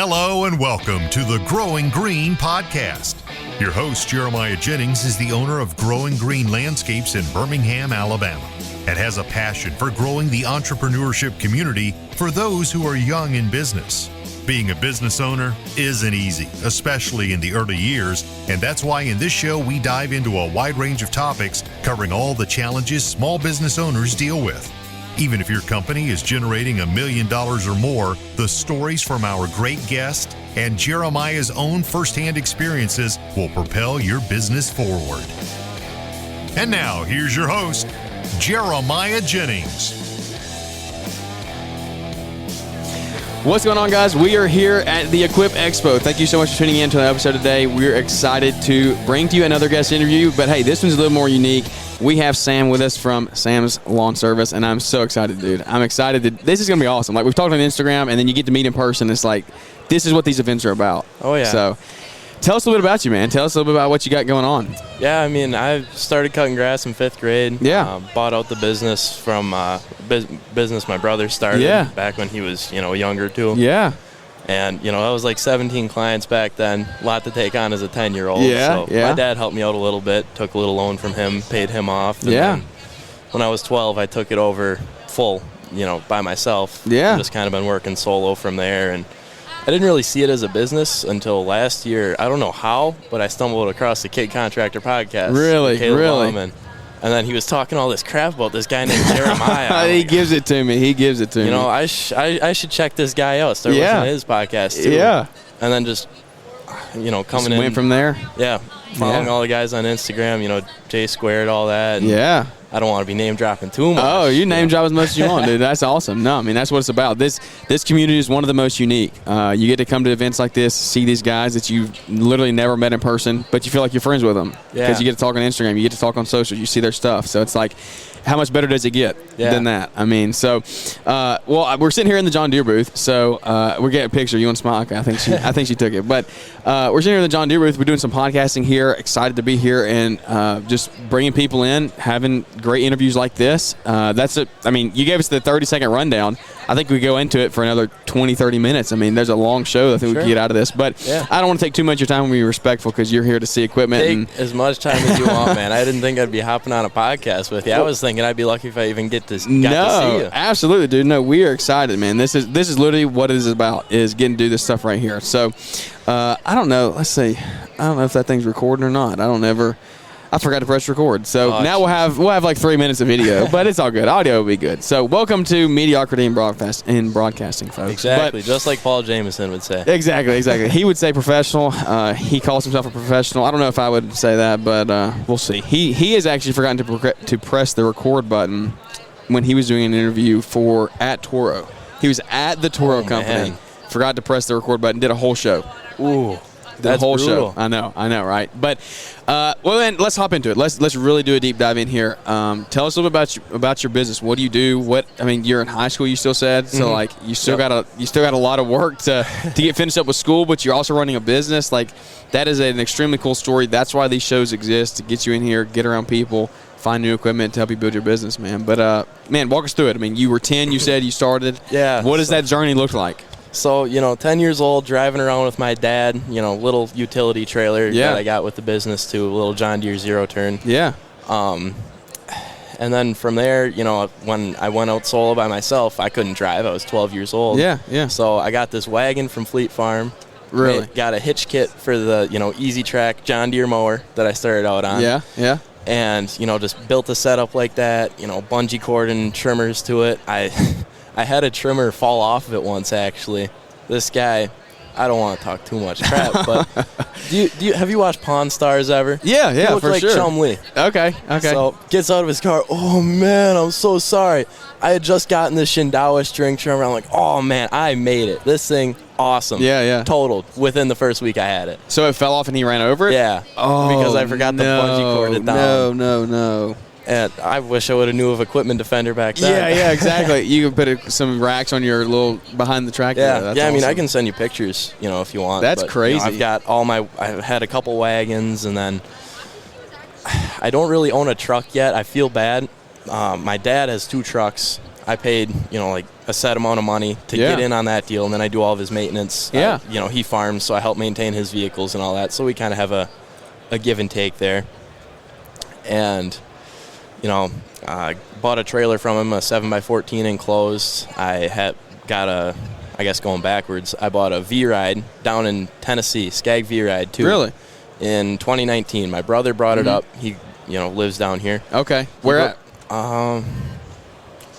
Hello and welcome to the Growing Green podcast. Your host, Jeremiah Jennings, is the owner of Growing Green Landscapes in Birmingham, Alabama, and has a passion for growing the entrepreneurship community for those who are young in business. Being a business owner isn't easy, especially in the early years, and that's why in this show we dive into a wide range of topics covering all the challenges small business owners deal with. Even if your company is generating $1 million or more, the stories from our great guest and Jeremiah's own firsthand experiences will propel your business forward. And now, here's your host, Jeremiah Jennings. What's going on, guys? We are here at the Expo. Thank you so much for tuning in to an episode today. We're excited to bring to you another guest interview, but hey, this one's a little more unique. We have Sam with us from Sam's Lawn Service, and I'm so excited, dude. I'm excited. This is going to be awesome. Like, we've talked on Instagram, and then you get to meet in person. It's like, this is what these events are about. Oh, yeah. So, tell us a little bit about you, man. Tell us a little bit about what you got going on. Yeah, I mean, I started cutting grass in 5th grade. Yeah. Bought out the business from business my brother started back when he was, younger, too. Yeah. And, that was like 17 clients back then. A lot to take on as a 10-year-old. Yeah, so my dad helped me out a little bit, took a little loan from him, paid him off. And then when I was 12, I took it over full, by myself. Yeah. Just kind of been working solo from there. And I didn't really see it as a business until last year. I don't know how, but I stumbled across the Kid Contractor podcast. Really? Really? And then he was talking all this crap about this guy named Jeremiah. He gives it to me. I should check this guy out. Start listening to his podcast, too. Yeah. And then just, coming just in. went from there? Yeah. Following all the guys on Instagram, J Squared, all that. And I don't want to be name dropping too much. Oh, you name drop as much as you want, dude. That's awesome. No, I mean, that's what it's about. This community is one of the most unique. You get to come to events like this, see these guys that you've literally never met in person, but you feel like you're friends with them. Because you get to talk on Instagram, you get to talk on social, you see their stuff. So it's like, how much better does it get than that? I mean, so, we're sitting here in the John Deere booth, so we're getting a picture. You want to smile? Okay, I think she took it. But we're sitting here in the John Deere booth. We're doing some podcasting here. Excited to be here and just bringing people in, having great interviews like this. You gave us the 30-second rundown. I think we go into it for another 20, 30 minutes. I mean, there's a long show I think we can get out of this. But I don't want to take too much of your time and be respectful because you're here to see equipment. Take as much time as you want, man. I didn't think I'd be hopping on a podcast with you. I was thinking I'd be lucky if I even got to see you. No, absolutely, dude. No, we are excited, man. This is literally what it is about, is getting to do this stuff right here. So, I don't know. Let's see. I don't know if that thing's recording or not. I forgot to press record. So now we'll have like 3 minutes of video, but it's all good. Audio will be good. So welcome to mediocrity in broadcasting, folks. Exactly, just like Paul Jameson would say. Exactly. He would say professional. He calls himself a professional. I don't know if I would say that, but we'll see. He has actually forgotten to press the record button when he was doing an interview at Toro. He was at the Toro company. Man. Forgot to press the record button. Did a whole show. Ooh. The whole brutal. show. I know, right? But, then let's hop into it. Let's really do a deep dive in here. Tell us a little bit about your business. What do you do? You're in high school, you still said, so like you still got a lot of work to get finished up with school, but you're also running a business. Like, that is an extremely cool story. That's why these shows exist, to get you in here, get around people, find new equipment to help you build your business, man. But walk us through it. I mean, you were 10. You said you started. Yeah. What does that journey look like? So, 10 years old, driving around with my dad, little utility trailer that I got with the business too, a little John Deere zero-turn. Yeah. And then from there, when I went out solo by myself, I couldn't drive. I was 12 years old. Yeah. So I got this wagon from Fleet Farm. Really? Got a hitch kit for the, Easy Track John Deere mower that I started out on. Yeah. And, just built a setup like that, bungee cord and trimmers to it. I had a trimmer fall off of it once, actually. This guy, I don't want to talk too much crap, but have you watched Pawn Stars ever? Yeah, he looked for like sure. Chum Lee. Okay. So gets out of his car. Oh man, I'm so sorry. I had just gotten this Shindawa string trimmer. I'm like, oh man, I made it. This thing, awesome. Yeah. Totaled within the first week I had it. So it fell off and he ran over it? Yeah. Oh, because I forgot the bungee cord it down. No. And I wish I would have knew of Equipment Defender back then. Yeah, exactly. You can put some racks on your little behind the tractor. Yeah, That's I mean, awesome. I can send you pictures, if you want. That's crazy. I've got I've had a couple wagons, and then I don't really own a truck yet. I feel bad. My dad has 2 trucks, I paid, like a set amount of money to get in on that deal, and then I do all of his maintenance. Yeah. He farms, so I help maintain his vehicles and all that. So we kind of have a give and take there. And, bought a trailer from him, a 7x14 enclosed. I guess going backwards, I bought a V-Ride down in Tennessee, Skag V-Ride too. Really? In 2019. My brother brought it up. He, lives down here. Okay. Where at?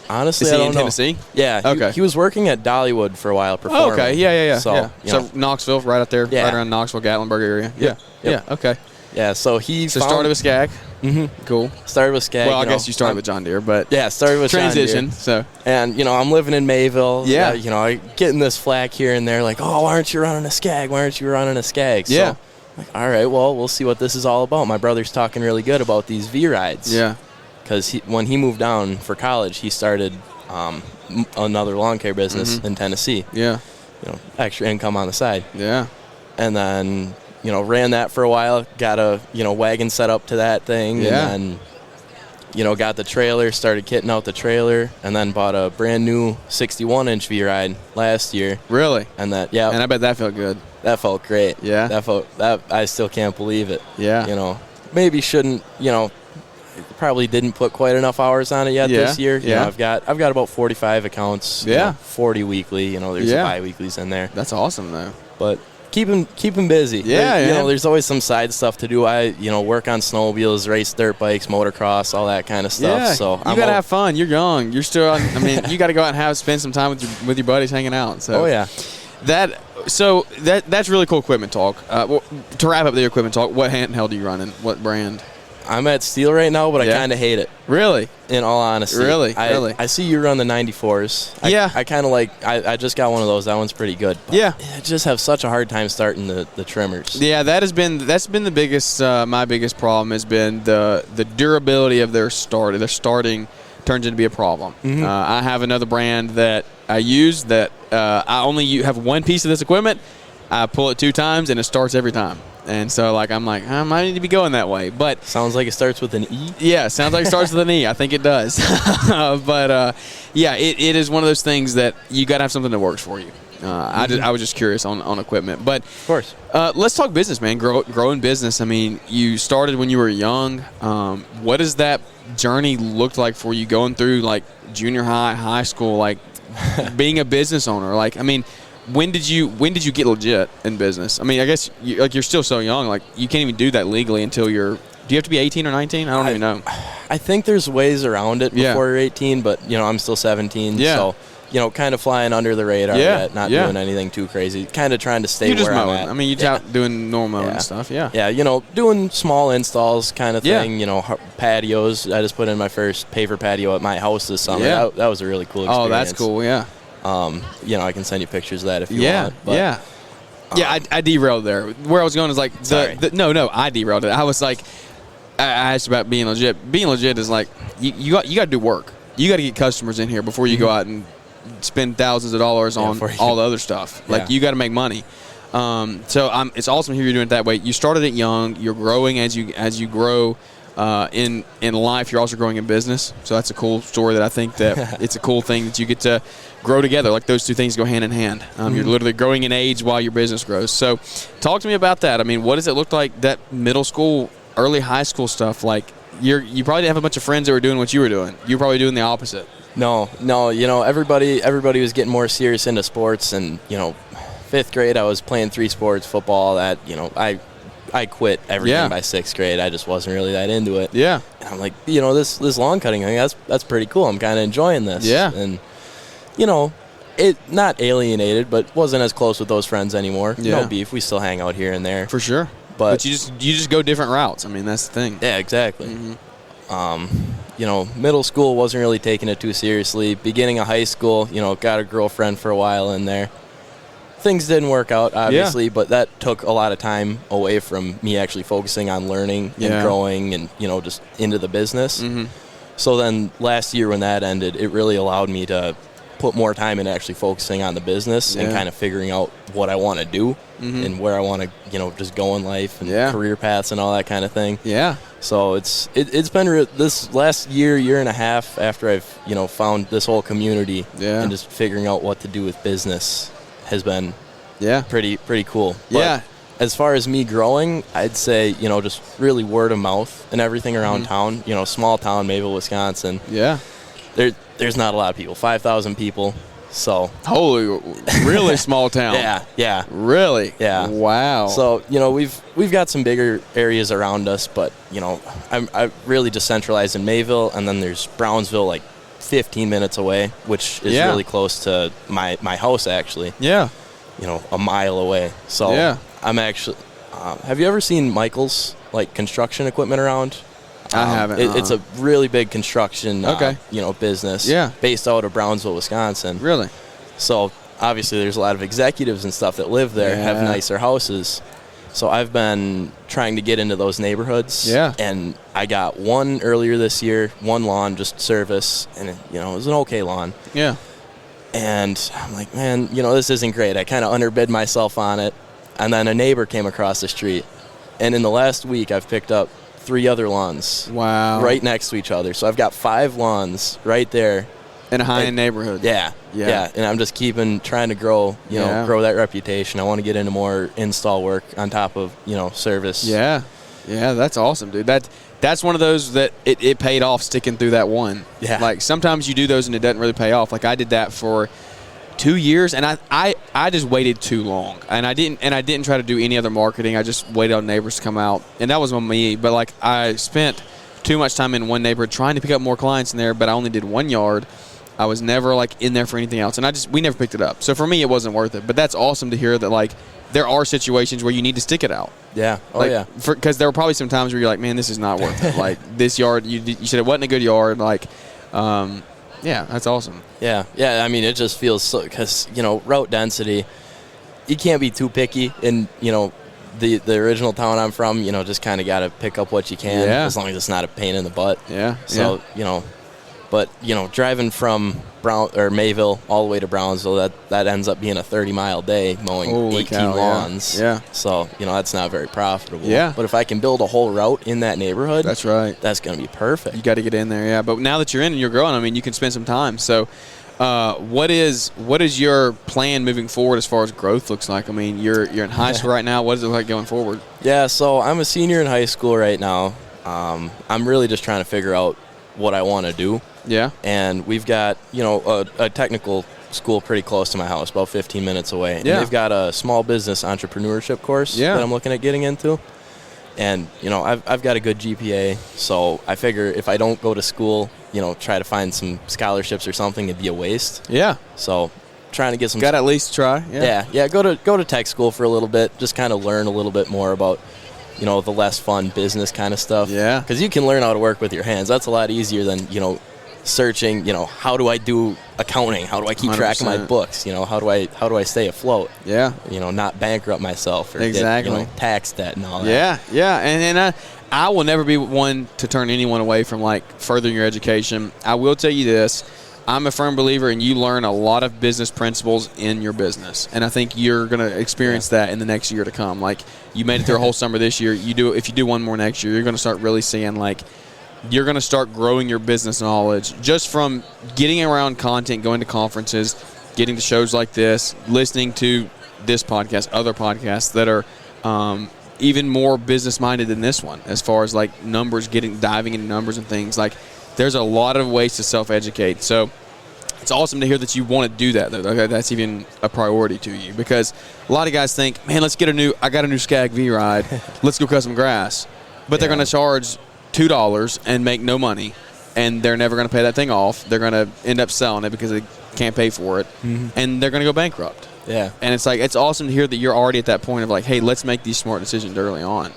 Honestly, Is I he don't in know. Tennessee? Yeah. Okay. He was working at Dollywood for a while performing. Oh, okay. Yeah. So, So Knoxville, right out there, Yeah. right around Knoxville, Gatlinburg area. Yeah. Yep. Yeah. Okay. Yeah, so he started with Skag. Mm-hmm. Cool. Started with Skag. Well, I guess you started with John Deere, but started with transition. John Deere. So, and I'm living in Mayville. Yeah. I getting this flack here and there, like, oh, why aren't you running a Skag? Why aren't you running a Skag? So, yeah. like, all right, well, we'll see what this is all about. My brother's talking really good about these V-Rides. Yeah. Because when he moved down for college, he started another lawn care business in Tennessee. Yeah. Extra income on the side. Yeah. And then, ran that for a while, got a, wagon set up to that thing. Yeah. And then, got the trailer, started kitting out the trailer, and then bought a brand new 61-inch V-Ride last year. Really? And that, yeah. And I bet that felt good. That felt great. Yeah. That I still can't believe it. Yeah. Maybe shouldn't, probably didn't put quite enough hours on it yet this year. Yeah. I've got about 45 accounts. 40 weekly. There's bi-weeklies in there. That's awesome though. But keep him busy. Yeah, There's always some side stuff to do. I work on snowmobiles, race dirt bikes, motocross, all that kind of stuff. Yeah. So you gotta have fun. You're young. You're still. You got to go out and spend some time with your buddies hanging out. So. Oh yeah. That's really cool equipment talk. To wrap up the equipment talk, what handheld are you running? What brand? I'm at Steel right now, but I kind of hate it. Really? In all honesty. Really? I see you run the 94s. I kind of I just got one of those. That one's pretty good. But I just have such a hard time starting the trimmers. Yeah, that's been the biggest, my biggest problem has been the durability of their start. Their starting turns into be a problem. Mm-hmm. I have another brand that I use that I only have one piece of this equipment. I pull it 2 times and it starts every time. And so, I'm like, I might need to be going that way. But sounds like it starts with an E. Yeah, sounds like it starts with an E. I think it does. But it is one of those things that you got to have something that works for you. I was just curious on equipment. But of course, let's talk business, man. Growing business. You started when you were young. What does that journey look like for you going through junior high school, being a business owner? When did you get legit in business? I guess you're still so young. You can't even do that legally until you're. Do you have to be 18 or 19? I don't even know. I think there's ways around it before you're 18, but I'm still 17. Yeah. So kind of flying under the radar yet, not doing anything too crazy. Kind of trying to stay you're just where mowing. I'm at. You're out doing normal mowing and stuff. Yeah. Yeah. Doing small installs kind of thing. Patios. I just put in my first paver patio at my house this summer. Yeah. That was a really cool experience. Oh, that's cool. Yeah. I can send you pictures of that if you want. But, I derailed there. Where I was going is no, I derailed it. I was I asked about being legit. Being legit is you got to do work. You got to get customers in here before you go out and spend thousands of dollars on all the other stuff. You got to make money. So it's awesome to hear you doing it that way. You started it young. You're growing as you grow. In life, you're also growing in business, so that's a cool story that I think that it's a cool thing that you get to grow together. Those two things go hand in hand. You're literally growing in age while your business grows. So talk to me about that. What does it look like, that middle school, early high school stuff? You probably didn't have a bunch of friends that were doing what you were doing. You were probably doing the opposite. No, everybody was getting more serious into sports, and 5th grade I was playing 3 sports, football, that I quit everything by 6th grade. I just wasn't really that into it. Yeah. And I'm like, this lawn cutting thing, that's pretty cool. I'm kind of enjoying this. Yeah. And, it not alienated, but wasn't as close with those friends anymore. Yeah. No beef. We still hang out here and there. For sure. But you just go different routes. That's the thing. Yeah, exactly. Middle school wasn't really taking it too seriously. Beginning of high school, got a girlfriend for a while in there. Things didn't work out, obviously, but that took a lot of time away from me actually focusing on learning and growing and, just into the business. Mm-hmm. So then last year when that ended, it really allowed me to put more time in actually focusing on the business and kind of figuring out what I want to do and where I want to, just go in life and career paths and all that kind of thing. Yeah. So it's been this last year and a half after I've, found this whole community and just figuring out what to do with business has been pretty cool. But as far as me growing, I'd say, just really word of mouth and everything around town, small town, Mayville, Wisconsin. Yeah. There's not a lot of people, 5,000 people. So holy, really small town. Yeah. Really? Yeah. Wow. So, we've got some bigger areas around us, but, I'm really just centralized in Mayville, and then there's Brownsville, like 15 minutes away, which is really close to my house, actually. Yeah. A mile away. So I'm actually have you ever seen Michael's, like, construction equipment around? I haven't. It's a really big construction, business. Yeah. Based out of Brownsville, Wisconsin. Really? So obviously, there's a lot of executives and stuff that live there, have nicer houses. So I've been trying to get into those neighborhoods. Yeah. And I got one earlier this year, one lawn, just service, and it was an okay lawn. Yeah. And I'm like, man, this isn't great. I kind of underbid myself on it, and then a neighbor came across the street, and in the last week, I've picked up 3 other lawns. Wow. Right next to each other. So I've got 5 lawns right there. In a high-end neighborhood. Yeah. And I'm just trying to grow, grow that reputation. I want to get into more install work on top of, service. Yeah. Yeah, that's awesome, dude. That's one of those that it paid off sticking through that one. Yeah. Like, sometimes you do those and it doesn't really pay off. Like, I did that for 2 years, and I just waited too long, and I didn't try to do any other marketing. I just waited on neighbors to come out, and that was on me. But like, I spent too much time in one neighborhood trying to pick up more clients in there, but I only did 1 yard. I was never like in there for anything else, and we never picked it up. So for me, it wasn't worth it. But that's awesome to hear that, like, there are situations where you need to stick it out. Yeah. Because there were probably some times where you're like, man, this is not worth it. Like, this yard, you said it wasn't a good yard. Like, yeah, that's awesome. Yeah. I mean, it just feels so, because, route density, you can't be too picky. And, the original town I'm from, just kind of got to pick up what you can as long as it's not a pain in the butt. Yeah. So, but, driving from Mayville all the way to Brownsville, that ends up being a 30-mile day mowing 18 lawns. Yeah. So, that's not very profitable. Yeah. But if I can build a whole route in that neighborhood, that's right. That's going to be perfect. You got to get in there, yeah. But now that you're in and you're growing, I mean, you can spend some time. So, what is your plan moving forward as far as growth looks like? I mean, you're in high school right now. What does it look like going forward? Yeah, so I'm a senior in high school right now. I'm really just trying to figure out what I want to do. Yeah. And we've got, a technical school pretty close to my house, about 15 minutes away. And they've got a small business entrepreneurship course that I'm looking at getting into. And, I've got a good GPA, so I figure if I don't go to school, try to find some scholarships or something, it'd be a waste. Yeah. So trying to get some. Got to at least try. Yeah. Go to tech school for a little bit, just kind of learn a little bit more about, the less fun business kind of stuff. Yeah. Because you can learn how to work with your hands. That's a lot easier than, searching, how do I do accounting? How do I keep 100%. Track of my books? How do I stay afloat? Yeah. Not bankrupt myself or get, tax debt and all that. Yeah. And I will never be one to turn anyone away from, like, furthering your education. I will tell you this. I'm a firm believer in you learn a lot of business principles in your business. And I think you're going to experience that in the next year to come. Like, you made it through a whole summer this year. If you do one more next year, you're going to start really seeing, like, you're going to start growing your business knowledge just from getting around content, going to conferences, getting to shows like this, listening to this podcast, other podcasts that are even more business-minded than this one as far as, like, numbers, diving into numbers and things. Like, there's a lot of ways to self-educate. So it's awesome to hear that you want to do that, though. Okay, that's even a priority to you, because a lot of guys think, man, I got a new Skag V ride. Let's go cut some grass. But they're going to charge $2 and make no money, and they're never going to pay that thing off. They're going to end up selling it because they can't pay for it, and they're going to go bankrupt. Yeah. And it's like, it's awesome to hear that you're already at that point of, like, hey, let's make these smart decisions early on.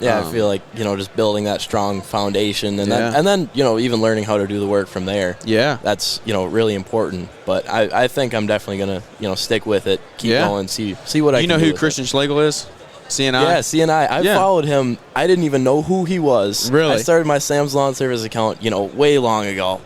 Yeah, I feel like, just building that strong foundation and then even learning how to do the work from there. Yeah. That's, really important. But I think I'm definitely going to, stick with it, keep going, see what I can do. You know who Christian Schlegel is? CNI? Yeah, CNI. I followed him. I didn't even know who he was. Really? I started my Sam's Lawn Service account, way long ago.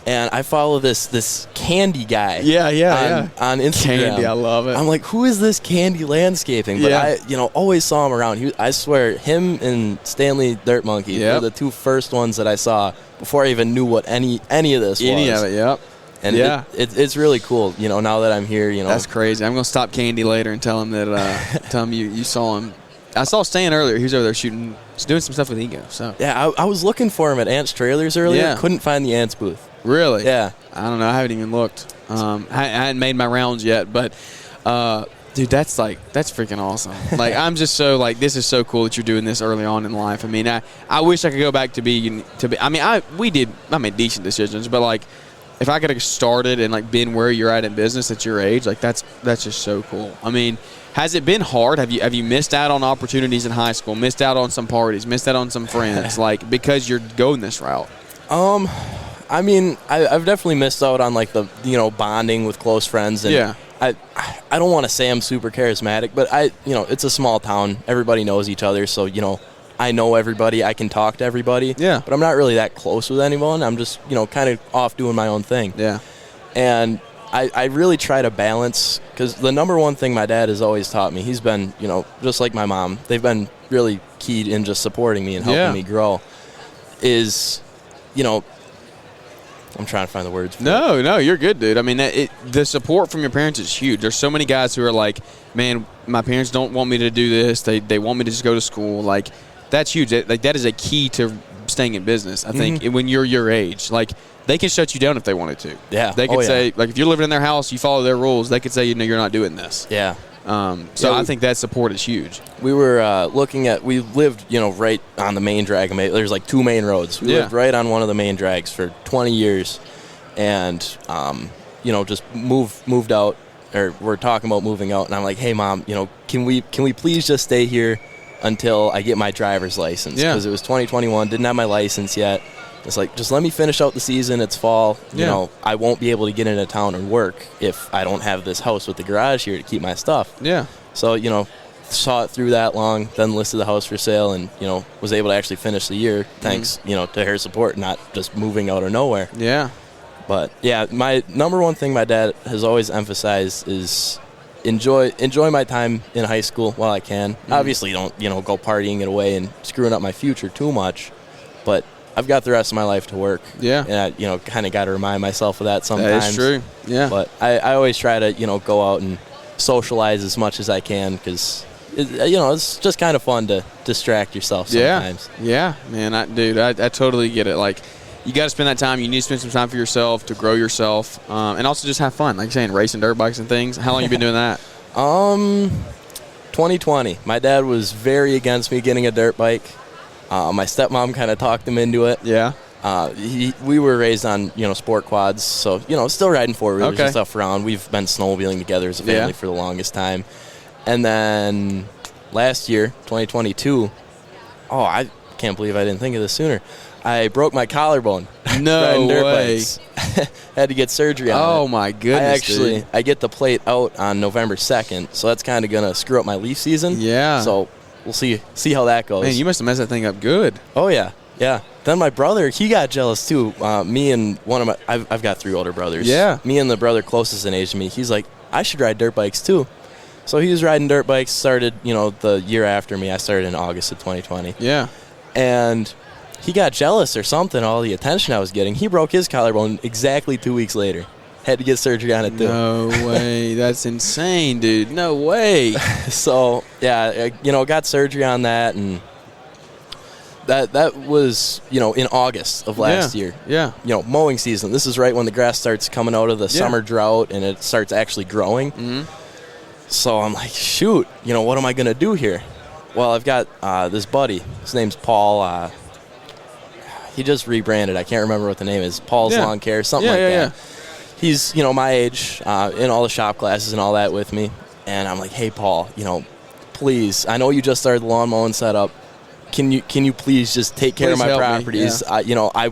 and I follow this Candy guy. On Instagram. Candy, I love it. I'm like, who is this Candy Landscaping? But I, always saw him around. I swear, him and Stanley Dirt Monkey were the two first ones that I saw before I even knew what any of this was. Any of it, yep. And it's really cool, now that I'm here, That's crazy. I'm going to stop Candy later and tell him that, tell him you saw him. I saw Stan earlier. He was over there doing some stuff with Ego. So yeah, I was looking for him at Ants Trailers earlier. Yeah. Couldn't find the Ants booth. Really? Yeah. I don't know. I haven't even looked. I hadn't made my rounds yet, but dude, that's freaking awesome. Like, I'm just so this is so cool that you're doing this early on in life. I mean, I wish I could go back to be. I mean, I made decent decisions, but if I could have started and been where you're at in business at your age, that's just so cool. I mean, has it been hard? Have you missed out on opportunities in high school? Missed out on some parties? Missed out on some friends? because you're going this route? I mean, I've definitely missed out on the bonding with close friends. And I don't want to say I'm super charismatic, but it's a small town. Everybody knows each other, so I know everybody. I can talk to everybody. Yeah. But I'm not really that close with anyone. I'm just, kind of off doing my own thing. Yeah. And I really try to balance, because the number one thing my dad has always taught me, he's been, just like my mom, they've been really keyed in just supporting me and helping me grow, is, I'm trying to find the words for it. No, you're good, dude. I mean, the support from your parents is huge. There's so many guys who are like, man, my parents don't want me to do this. They want me to just go to school. That's huge. That is a key to staying in business, I think, when you're your age. They can shut you down if they wanted to. Yeah. They could say, if you're living in their house, you follow their rules, they could say, you're not doing this. Yeah. I think that support is huge. We were we lived, right on the main drag. There's 2 main roads. We lived right on one of the main drags for 20 years. And, just moved out, or we're talking about moving out. And I'm like, hey, Mom, can we please just stay here until I get my driver's license? Because it was 2021, didn't have my license yet. It's just let me finish out the season. It's fall. I won't be able to get into town and work if I don't have this house with the garage here to keep my stuff. Yeah. So, saw it through that long, then listed the house for sale, and, was able to actually finish the year thanks, to her support, not just moving out of nowhere. Yeah. But, yeah, my number one thing my dad has always emphasized is enjoy my time in high school while I can. Obviously, don't, go partying it away and screwing up my future too much, but I've got the rest of my life to work. Yeah. And I, kind of got to remind myself of that sometimes. That is true. Yeah. But I always try to, go out and socialize as much as I can, because, it's just kind of fun to distract yourself sometimes. Yeah. Man, I totally get it. You got to spend that time. You need to spend some time for yourself to grow yourself, and also just have fun. Like you're saying, racing dirt bikes and things. How long you been doing that? 2020. My dad was very against me getting a dirt bike. My stepmom kind of talked him into it. Yeah. We were raised on, sport quads, so, still riding four-wheelers and stuff around. We've been snowmobiling together as a family for the longest time. And then last year, 2022, I can't believe I didn't think of this sooner. I broke my collarbone. No way. Had to get surgery on it. Oh, my goodness, I get the plate out on November 2nd, so that's kind of going to screw up my leaf season. Yeah. So we'll see how that goes. Man, you must have messed that thing up good. Oh, yeah. Yeah. Then my brother, he got jealous, too. Me and one of my – I've got 3 older brothers. Yeah. Me and the brother closest in age to me, he's like, I should ride dirt bikes, too. So he was riding dirt bikes, started, the year after me. I started in August of 2020. Yeah. And – he got jealous or something, all the attention I was getting. He broke his collarbone exactly 2 weeks later. Had to get surgery on it, too. No way. That's insane, dude. No way. So, yeah, got surgery on that, and that was, in August of last year. Yeah. Mowing season. This is right when the grass starts coming out of the summer drought, and it starts actually growing. Mm-hmm. So I'm like, shoot, what am I going to do here? Well, I've got this buddy. His name's Paul. He just rebranded. I can't remember what the name is. Paul's Lawn Care, something like that. Yeah. He's, my age, in all the shop classes and all that with me. And I'm like, hey, Paul, please, I know you just started the lawn mowing setup. Can you please just take care of my properties? Yeah.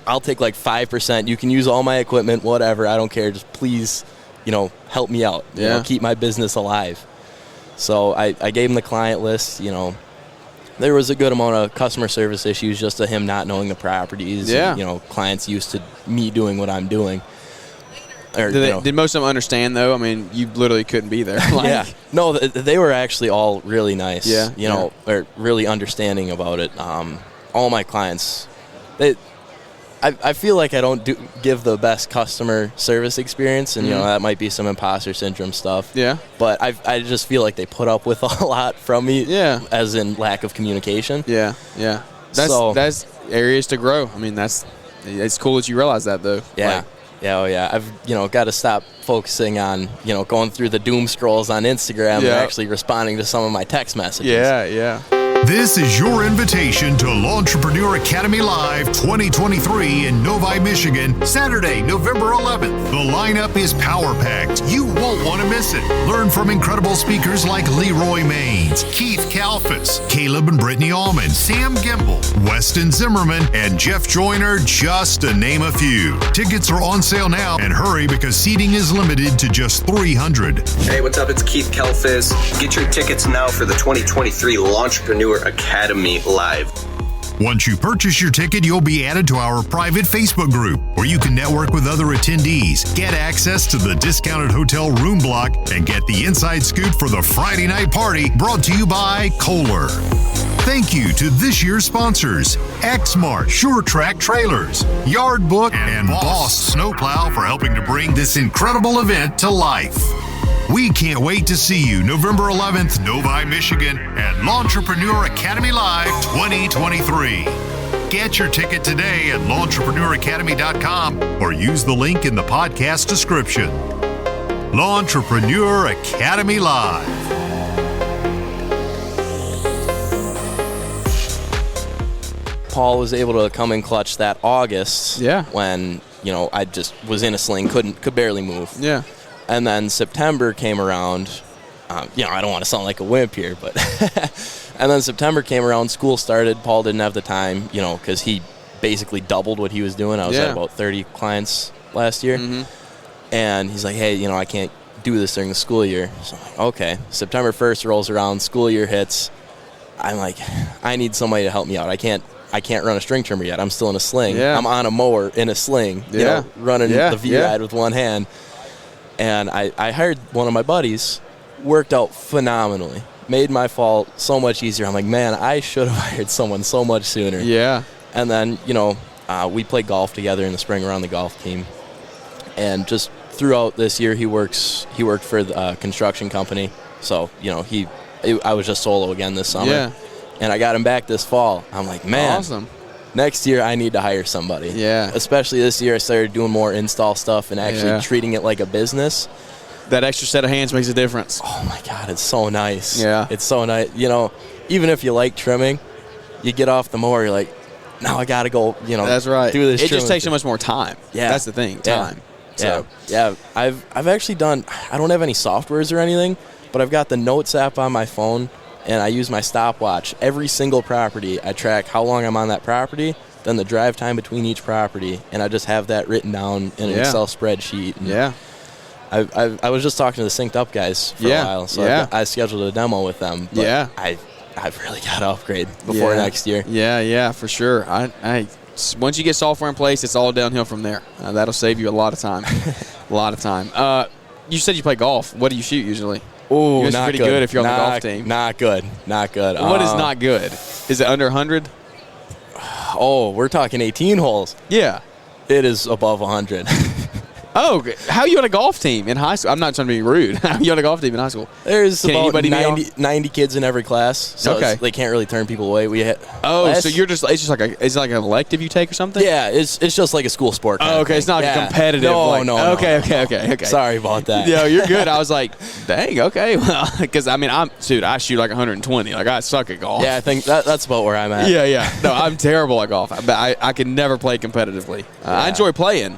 I'll take 5%. You can use all my equipment, whatever. I don't care. Just please, help me out. Keep my business alive. So I gave him the client list, there was a good amount of customer service issues just to him not knowing the properties. Yeah. And, you know, clients used to me doing what I'm doing. Or, Did most of them understand, though? I mean, you literally couldn't be there. Yeah. No, they were actually all really nice. Yeah. You know, or really understanding about it. All my clients, I feel like I don't give the best customer service experience, and, you know, that might be some imposter syndrome stuff. Yeah. But I just feel like they put up with a lot from me, as in lack of communication. Yeah, yeah. That's areas to grow. I mean, it's cool that you realize that, though. Yeah. Like, Yeah, oh yeah. I've, you know, got to stop focusing on, you know, going through the doom scrolls on Instagram and actually responding to some of my text messages. Yeah, yeah. This is your invitation to Entrepreneur Academy Live 2023 in Novi, Michigan, Saturday, November 11th. The lineup is power-packed. You won't want to miss it. Learn from incredible speakers like Leroy Maines, Keith Kalfas, Caleb and Brittany Allman, Sam Gimbel, Weston Zimmerman, and Jeff Joyner, just to name a few. Tickets are on sale now, and hurry because seating is limited to just 300. Hey, what's up? It's Keith Kalfas. Get your tickets now for the 2023 Entrepreneur Academy Live. Once you purchase your ticket, you'll be added to our private Facebook group where you can network with other attendees, get access to the discounted hotel room block, and get the inside scoop for the Friday night party brought to you by Kohler. Thank you to this year's sponsors, Xmart, Sure Track Trailers, Yard Book, and Boss Snowplow for helping to bring this incredible event to life. We can't wait to see you November 11th, Novi, Michigan, at L'Entrepreneur Academy Live 2023. Get your ticket today at l'entrepreneuracademy.com or use the link in the podcast description. L'Entrepreneur Academy Live. Paul was able to come in clutch that August. Yeah. When, you know, I just was in a sling, could barely move. Yeah. And then September came around. You know, I don't want to sound like a wimp here, but and then September came around, school started. Paul didn't have the time, you know, because he basically doubled what he was doing. I was at about 30 clients last year. And he's like, hey, you know, I can't do this during the school year. So I'm like, okay. September 1st rolls around, school year hits. I'm like, I need somebody to help me out. I can't run a string trimmer yet. I'm still in a sling. Yeah. I'm on a mower in a sling, you know, running the V-ride with one hand. And I hired one of my buddies, worked out phenomenally, made my fall so much easier. I'm like, man, I should have hired someone so much sooner. Yeah. And then, you know, we played golf together in the spring around the golf team. And just throughout this year, he worked for the construction company. So, you know, I was just solo again this summer. Yeah. And I got him back this fall. I'm like, man. Awesome. Next year, I need to hire somebody. Yeah. Especially this year, I started doing more install stuff and actually treating it like a business. That extra set of hands makes a difference. Oh, my God. It's so nice. Yeah. It's so nice. You know, even if you like trimming, you get off the mower, you're like, now I got to go, you know, that's right. do this. It just takes so much more time. Yeah. That's the thing, time. Yeah. Yeah. I've actually done, I don't have any softwares or anything, but I've got the Notes app on my phone, and I use my stopwatch. Every single property, I track how long I'm on that property, then the drive time between each property, and I just have that written down in an Excel spreadsheet. And I was just talking to the Synced Up guys for a while, so I scheduled a demo with them. But I've really got to upgrade before next year. Yeah, for sure. I once you get software in place, it's all downhill from there. That'll save you a lot of time. You said you play golf. What do you shoot usually? Oh, not pretty good if you're on the golf team. Not good. What is not good? Is it under 100? Oh, we're talking 18 holes. Yeah. It is above 100. Oh, how are you on a golf team in high school? I'm not trying to be rude. How are you on a golf team in high school? There's about 90 kids in every class, so they can't really turn people away. So you're just it's like an elective you take or something? Yeah, it's just like a school sport. Oh, okay, it's not like competitive. No. Okay. Sorry about that. No, you're good. I was like, dang, okay, well, because I mean, I shoot like 120. Like I suck at golf. Yeah, I think that's about where I'm at. Yeah. No, I'm terrible at golf. I can never play competitively. I enjoy playing.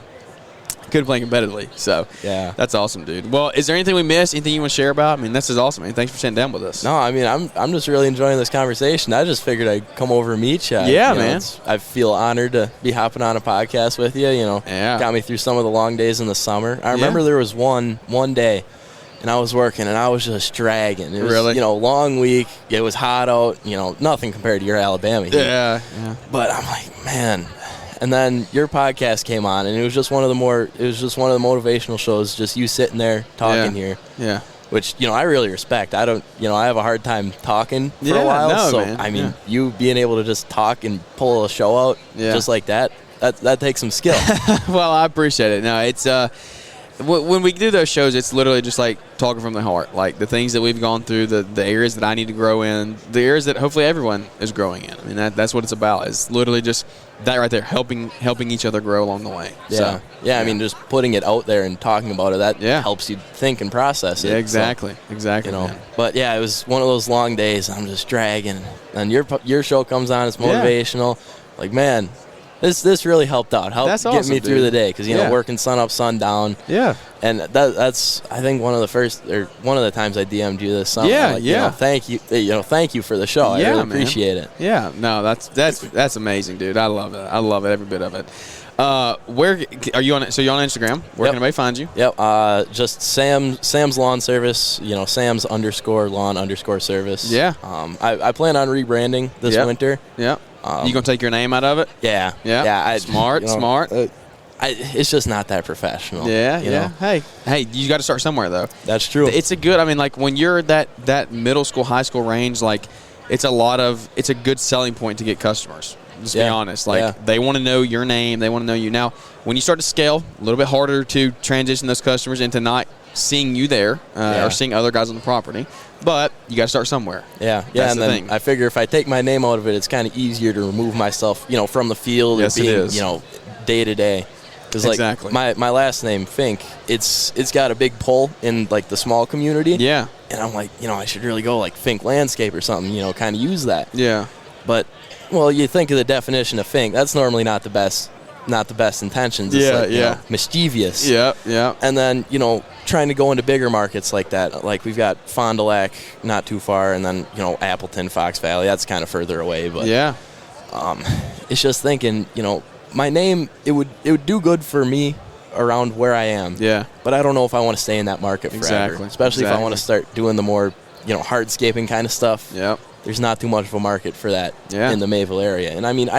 Couldn't play competitively, so that's awesome, dude. Well, is there anything we missed? Anything you want to share about? I mean, this is awesome, man. Thanks for sitting down with us. No, I mean, I'm just really enjoying this conversation. I just figured I'd come over and meet you. Yeah, man. I feel honored to be hopping on a podcast with you. You know, got me through some of the long days in the summer. I remember there was one day and I was working, and I was just dragging. It was, Really? long week. It was hot out. Nothing compared to your Alabama heat. Yeah. But I'm like, man. And then your podcast came on, and it was just one of the motivational shows. Just you sitting there talking here. Yeah. Which I really respect. I don't. I have a hard time talking for a while. No, so man. I mean, you being able to just talk and pull a show out just like that. That takes some skill. Well, I appreciate it. No, it's when we do those shows, it's literally just like talking from the heart, like the things that we've gone through, the areas that I need to grow in, the areas that hopefully everyone is growing in. I mean, that's what it's about. It's literally just that right there, helping each other grow along the way. Yeah. So, I mean, just putting it out there and talking about it, that helps you think and process it. Yeah, exactly. Man. But yeah, it was one of those long days. I'm just dragging, and your show comes on. It's motivational. Like, man, this really helped out. Helped get me through the day because working sun up, sun down. Yeah. And that's I think one of the times I DM'd you this summer. Thank you. Thank you for the show. I really appreciate it. Yeah. No, that's amazing, dude. I love it. I love it, every bit of it. Where are you on? So you're on Instagram. Where can anybody find you? Yep. Just Sam's Lawn Service. Sam's _lawn _service. Yeah. I plan on rebranding this winter. Yeah. You gonna take your name out of it? Yeah. Yeah. Smart. It's just not that professional. Yeah. Hey, you got to start somewhere though. That's true. It's a good. I mean, like when you're that middle school, high school range, like it's a good selling point to get customers. Just be honest. Like they want to know your name. They want to know you. Now, when you start to scale, a little bit harder to transition those customers into not seeing you there or seeing other guys on the property. But you got to start somewhere. Yeah. And then thing. I figure if I take my name out of it, it's kind of easier to remove myself, from the field or being, day to day. Because my last name Fink, it's got a big pull in like the small community. Yeah. And I'm like, I should really go like Fink Landscape or something. Kind of use that. Yeah. But you think of the definition of Fink. That's normally not the best intentions. It's mischievous. Yeah. And then trying to go into bigger markets like that. Like we've got Fond du Lac not too far, and then Appleton, Fox Valley. That's kind of further away. But it's just thinking my name, it would do good for me around where I am. Yeah. But I don't know if I want to stay in that market forever. Especially if I want to start doing the more, hardscaping kind of stuff. Yep. There's not too much of a market for that in the Mayville area. And I mean,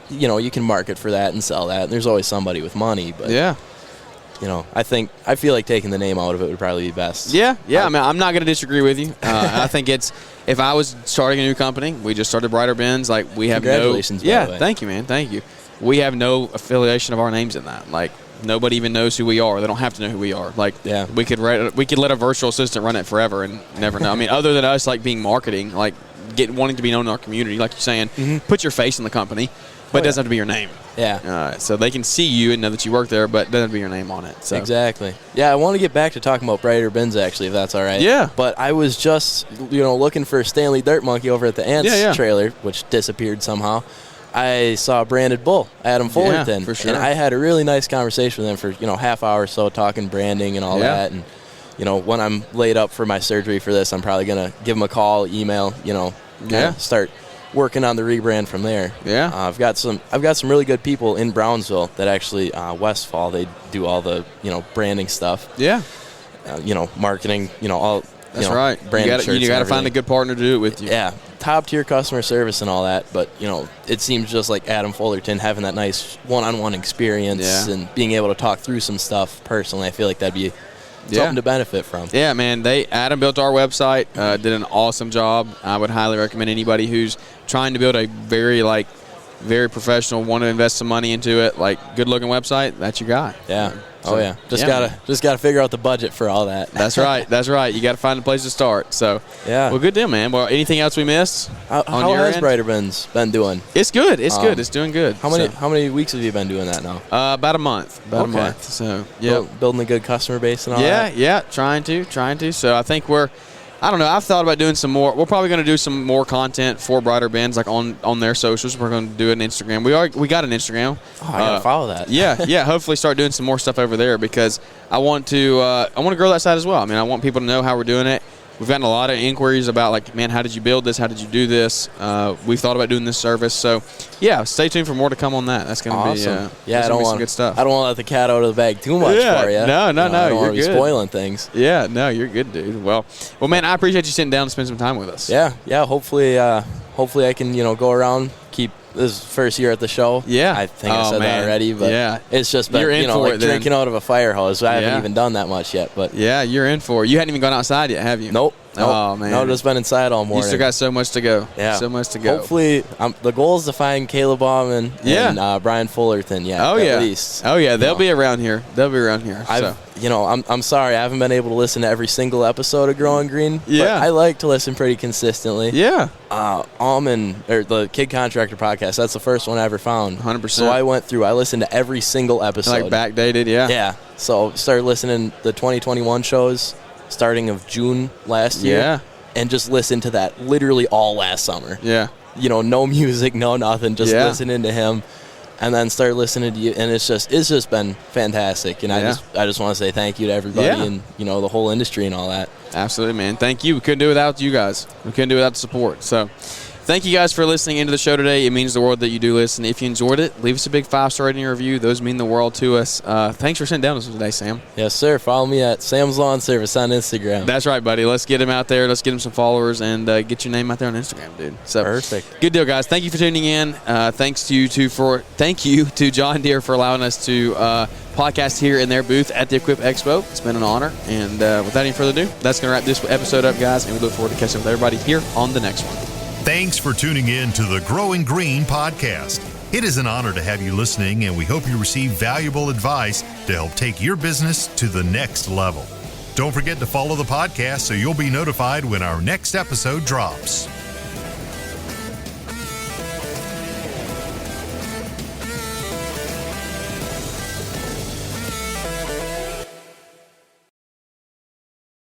you can market for that and sell that. And there's always somebody with money. But I feel like taking the name out of it would probably be best. Yeah. I mean, I'm not going to disagree with you. I think if I was starting a new company, we just started Brighter Bins. Like we have Congratulations, by the way. Thank you, man. Thank you. We have no affiliation of our names in that. Like nobody even knows who we are. They don't have to know who we are. Like we could let a virtual assistant run it forever and never know. I mean, other than us like being marketing, like wanting to be known in our community, like you're saying, put your face in the company, but it doesn't have to be your name. Yeah. So they can see you and know that you work there, but it doesn't have to be your name on it. So. Exactly. Yeah, I want to get back to talking about Brighter Bins actually, if that's all right. Yeah. But I was just looking for Stanley Dirt Monkey over at the Ants trailer, which disappeared somehow. I saw a branded bull, Adam Fullerton. Yeah, for sure. And I had a really nice conversation with him for, half hour or so, talking branding and all that. And, when I'm laid up for my surgery for this, I'm probably going to give him a call, email, start working on the rebrand from there. Yeah. I've got some really good people in Brownsville that actually, Westfall, they do all the, branding stuff. Yeah. Marketing, all. That's right. You got to find a good partner to do it with you. Yeah. Top tier customer service and all that, but it seems just like Adam Fullerton having that nice one-on-one experience and being able to talk through some stuff personally. I feel like that'd be something to benefit from. Yeah, man. Adam built our website, did an awesome job. I would highly recommend anybody who's trying to build a very professional, want to invest some money into it, like good looking website. That's your guy. Yeah. Just gotta figure out the budget for all that. That's right. You got to find a place to start. So well, good deal, man. Well, anything else we missed? How has Brighter Bins been doing? It's good. It's good. It's doing good. How many weeks have you been doing that now? About a month. A month. So building a good customer base and all that. Yeah. Trying to. So I think I don't know. I've thought about doing some more. We're probably going to do some more content for Brighter Bins, like on their socials. We're going to do it on Instagram. We got an Instagram. Oh, I got to follow that. Yeah. Hopefully, start doing some more stuff over there because I want to grow that side as well. I mean, I want people to know how we're doing it. we've gotten a lot of inquiries about, like, man, how did you build this? How did you do this? We've thought about doing this service. So, yeah, stay tuned for more to come on that. That's going to be I don't want some good stuff. I don't want to let the cat out of the bag too much for you. No, I don't want to be good. spoiling things. Yeah, no, you're good, dude. Well, man, I appreciate you sitting down to spend some time with us. Yeah. Hopefully I can go around, keep this first year at the show. Yeah. I think I said that already, but it's just been, like drinking out of a fire hose. I haven't even done that much yet, but yeah, you're in for it. You hadn't even gone outside yet, have you? Nope. Oh, man. No, just been inside all morning. You still got so much to go. Yeah. So much to go. Hopefully, the goal is to find Caleb Bauman and Brian Fullerton. Yeah. At least. Oh, yeah. They'll be around here. I'm sorry. I haven't been able to listen to every single episode of Growing Green. Yeah. But I like to listen pretty consistently. Yeah. The Kid Contractor podcast, that's the first one I ever found. 100%. So I listened to every single episode. Like backdated, yeah. Yeah. So started listening to the 2021 shows starting of June last year. Yeah. And just listened to that literally all last summer. Yeah. No music, no nothing, just listening to him. And then start listening to you, and it's just been fantastic. And I just want to say thank you to everybody and the whole industry and all that. Absolutely, man. Thank you. We couldn't do it without you guys. We couldn't do it without the support. So, thank you guys for listening into the show today. It means the world that you do listen. If you enjoyed it, leave us a big 5-star rating and review. Those mean the world to us. Thanks for sitting down with us today, Sam. Yes, sir. Follow me at Sam's Lawn Service on Instagram. That's right, buddy. Let's get him out there. Let's get him some followers and get your name out there on Instagram, dude. So perfect. Good deal, guys. Thank you for tuning in. Thank you to John Deere for allowing us to podcast here in their booth at the Equip Expo. It's been an honor. And without any further ado, that's going to wrap this episode up, guys. And we look forward to catching up with everybody here on the next one. Thanks for tuning in to the Growing Green podcast. It is an honor to have you listening, and we hope you receive valuable advice to help take your business to the next level. Don't forget to follow the podcast so you'll be notified when our next episode drops.